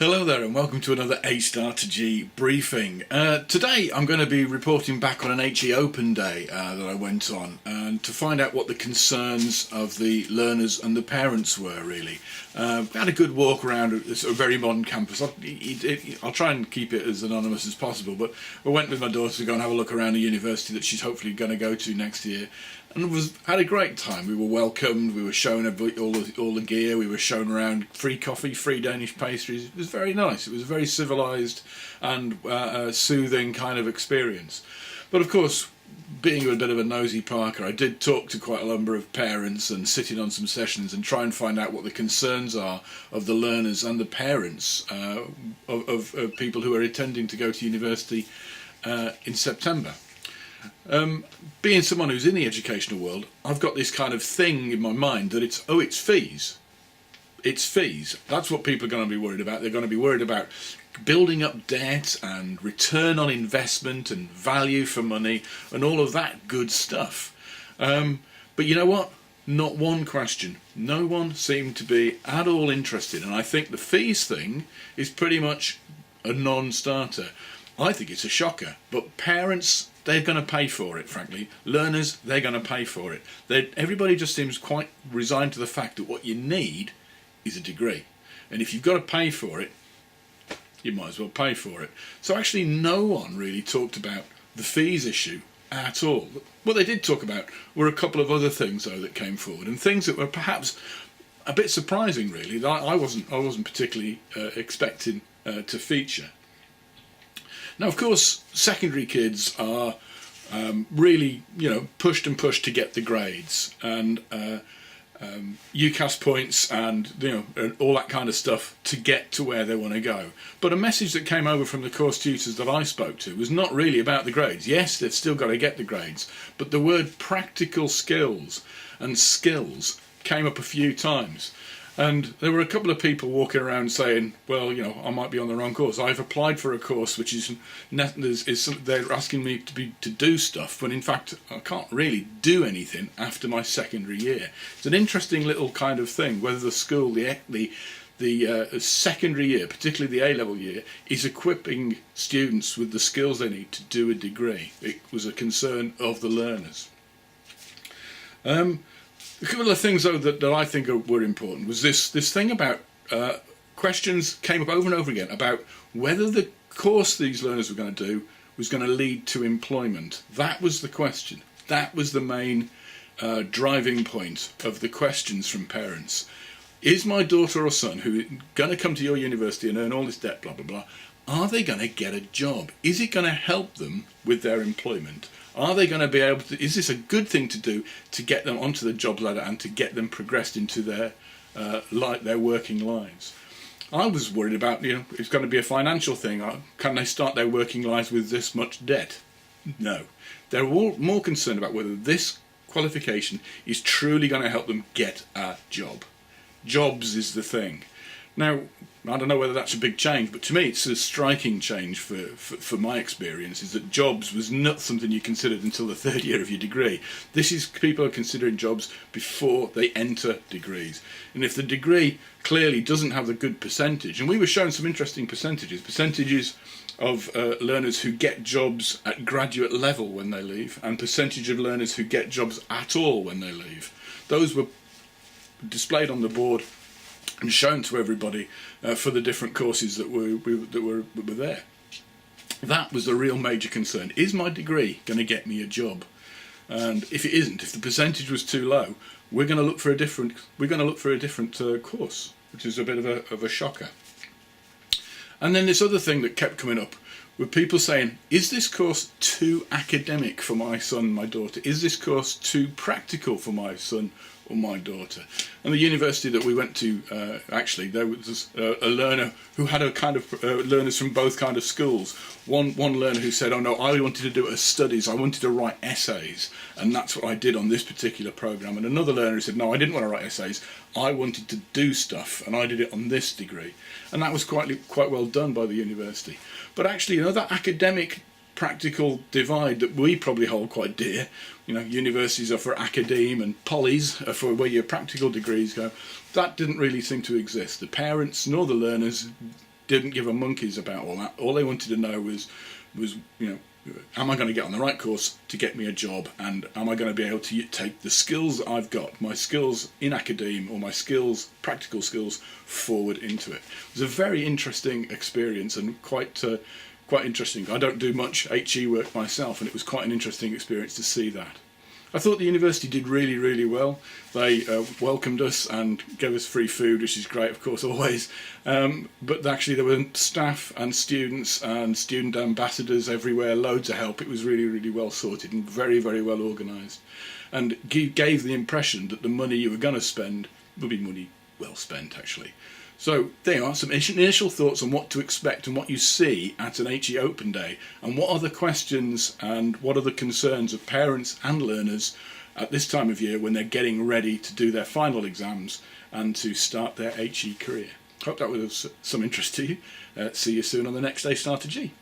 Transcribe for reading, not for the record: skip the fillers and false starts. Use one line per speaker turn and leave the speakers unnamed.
Hello there and welcome to another A-Star to G briefing. Today I'm going to be reporting back on an HE Open day that I went on, and to find out what the concerns of the learners and the parents were really. We had a good walk around a very modern campus. I'll try and keep it as anonymous as possible, but I went with my daughter to go and have a look around the university that she's hopefully going to go to next year. And had a great time. We were welcomed, we were shown all the gear, we were shown around free coffee, free Danish pastries. It was very nice. It was a very civilised and soothing kind of experience. But of course, being a bit of a nosy Parker, I did talk to quite a number of parents and sit in on some sessions and try and find out what the concerns are of the learners and the parents of people who are intending to go to university in September. Being someone who's in the educational world, I've got this kind of thing in my mind that it's fees. It's fees. That's what people are going to be worried about. They're going to be worried about building up debt and return on investment and value for money and all of that good stuff. But you know what? Not one question. No one seemed to be at all interested, and I think the fees thing is pretty much a non-starter. I think it's a shocker, but parents, they're going to pay for it, frankly. Learners, they're going to pay for it. Everybody just seems quite resigned to the fact that what you need is a degree. And if you've got to pay for it, you might as well pay for it. So actually no one really talked about the fees issue at all. What they did talk about were a couple of other things, though, that came forward, and things that were perhaps a bit surprising, really, that I wasn't particularly expecting to feature. Now, of course, secondary kids are really, pushed and pushed to get the grades, and UCAS points and all that kind of stuff to get to where they want to go. But a message that came over from the course tutors that I spoke to was not really about the grades. Yes, they've still got to get the grades, but the word practical skills and skills came up a few times. And there were a couple of people walking around saying, well, I might be on the wrong course. I've applied for a course which they're asking me to do stuff, when in fact I can't really do anything after my secondary year. It's an interesting little kind of thing, whether the school, the secondary year, particularly the A-level year, is equipping students with the skills they need to do a degree. It was a concern of the learners. A couple of things, though, that I think were important was this thing about questions came up over and over again about whether the course these learners were going to do was going to lead to employment. That was the question. That was the main driving point of the questions from parents. Is my daughter or son, who going to come to your university and earn all this debt, blah, blah, blah, are they going to get a job? Is it going to help them with their employment? Are they going to be able to, is this a good thing to do to get them onto the job ladder and to get them progressed into their working lives? I was worried about, it's going to be a financial thing. Can they start their working lives with this much debt? No. They're all more concerned about whether this qualification is truly going to help them get a job. Jobs is the thing. Now, I don't know whether that's a big change, but to me it's a striking change for my experience, is that jobs was not something you considered until the third year of your degree. This is, people are considering jobs before they enter degrees. And if the degree clearly doesn't have the good percentage, and we were shown some interesting percentages of learners who get jobs at graduate level when they leave, and percentage of learners who get jobs at all when they leave. Those were displayed on the board and shown to everybody for the different courses that were there. That was the real major concern. Is my degree going to get me a job? And if it isn't, if the percentage was too low, we're going to look for a different course, which is a bit of a shocker. And then this other thing that kept coming up were people saying, is this course too academic for my son, my daughter? Is this course too practical for my son or my daughter? And the university that we went to, actually, there was a learner who had a kind of learners from both kind of schools. One learner who said, oh no, I wanted to do studies, I wanted to write essays, and that's what I did on this particular program. And another learner who said, no, I didn't want to write essays, I wanted to do stuff, and I did it on this degree. And that was quite well done by the university. But actually, that academic practical divide that we probably hold quite dear, universities are for academe and polys are for where your practical degrees go, that didn't really seem to exist. The parents nor the learners didn't give a monkeys about all that. All they wanted to know was am I going to get on the right course to get me a job, and am I going to be able to take the skills that I've got, my skills in academia or my skills, practical skills, forward into it. It was a very interesting experience and quite interesting. I don't do much HE work myself, and it was quite an interesting experience to see that. I thought the university did really, really well. They welcomed us and gave us free food, which is great, of course, always. But actually there were staff and students and student ambassadors everywhere, loads of help. It was really, really well sorted and very, very well organised. And gave the impression that the money you were going to spend would be money well spent, actually. So there are some initial thoughts on what to expect and what you see at an HE Open Day, and what are the questions and what are the concerns of parents and learners at this time of year when they're getting ready to do their final exams and to start their HE career. Hope that was of some interest to you. See you soon on the next Day Starter G.